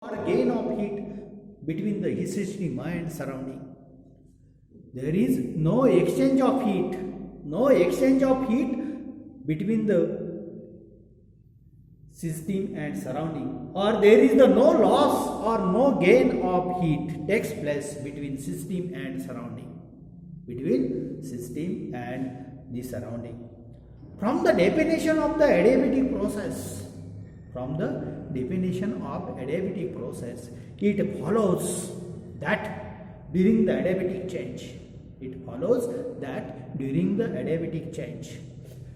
or gain of heat between the system and surrounding. There is no exchange of heat, between the system and surrounding, or there is no loss or no gain of heat takes place between system and surrounding, between system and the surrounding. From the definition of the adiabatic process, it follows that during the adiabatic change,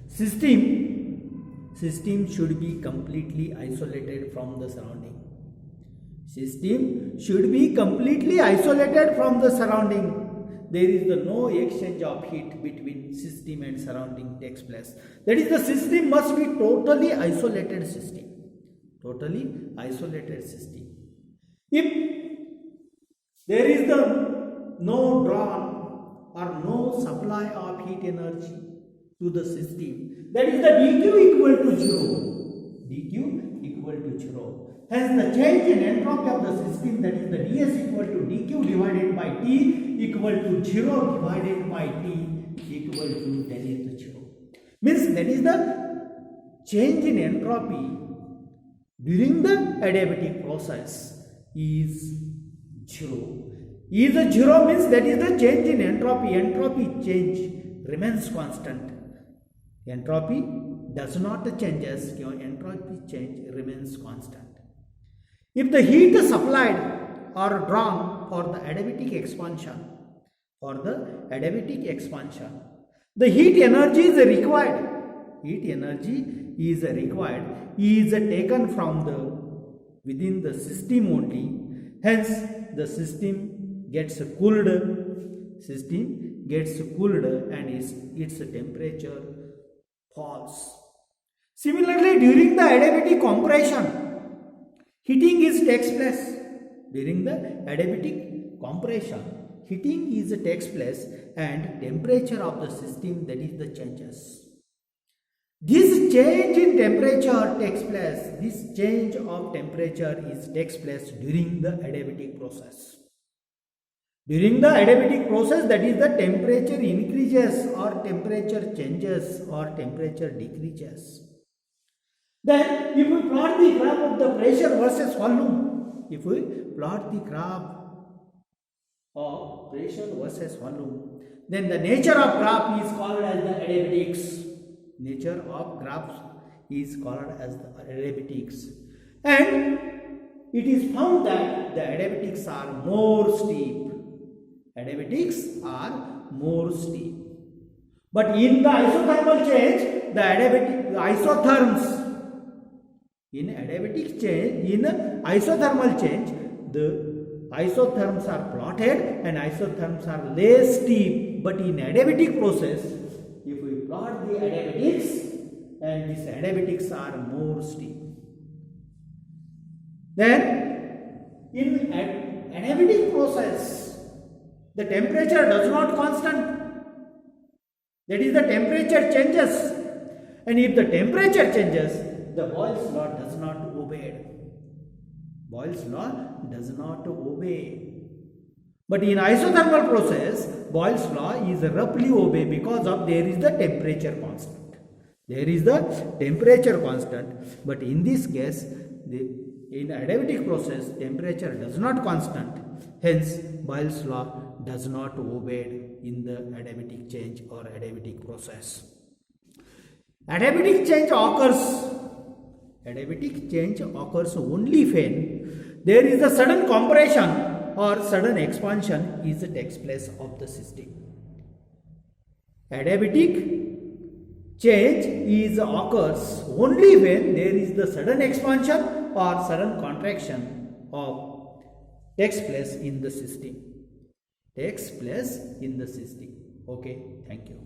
system should be completely isolated from the surrounding. There is no exchange of heat between system and surrounding takes place. That is, the system must be totally isolated system. If there is no drawn or no supply of heat energy to the system, that is the dq equal to 0. Hence the change in entropy of the system, that is the ds equal to dq divided by t equal to 0 divided by t equal to that is the 0. Means that is the change in entropy during the adiabatic process is 0. Is 0 means that is the change in entropy. Entropy change remains constant. Entropy does not changes. Entropy change remains constant. If the heat is supplied or drawn for the adiabatic expansion, the heat energy is required. Is taken from within the system only. Hence, the system gets cooled, and its temperature falls. Similarly, during the adiabatic compression, heating takes place. And temperature of the system, that is the changes. This change in temperature takes place. Takes place during the adiabatic process. That is the temperature increases or temperature changes or temperature decreases. Then, if we plot the graph of the pressure versus volume, then the nature of graph is called as the adiabatics. And it is found that the adiabatics are more steep. But in the isothermal change, the isotherms are plotted and isotherms are less steep. But in adiabatic process, if we plot the adiabatics, and these adiabatics are more steep. Then, in adiabatic process, the temperature does not constant. That is, the temperature changes. And if the temperature changes, the Boyle's law does not obey. But in isothermal process, Boyle's law is roughly obeyed because of there is the temperature constant. But in this case, in adiabatic process, temperature does not constant. Hence, Boyle's law does not obey in the adiabatic change or adiabatic process. Adiabatic change occurs only when there is a sudden compression or sudden expansion takes place of the system. Adiabatic change occurs only when there is the sudden expansion or sudden contraction takes place in the system. Okay, thank you.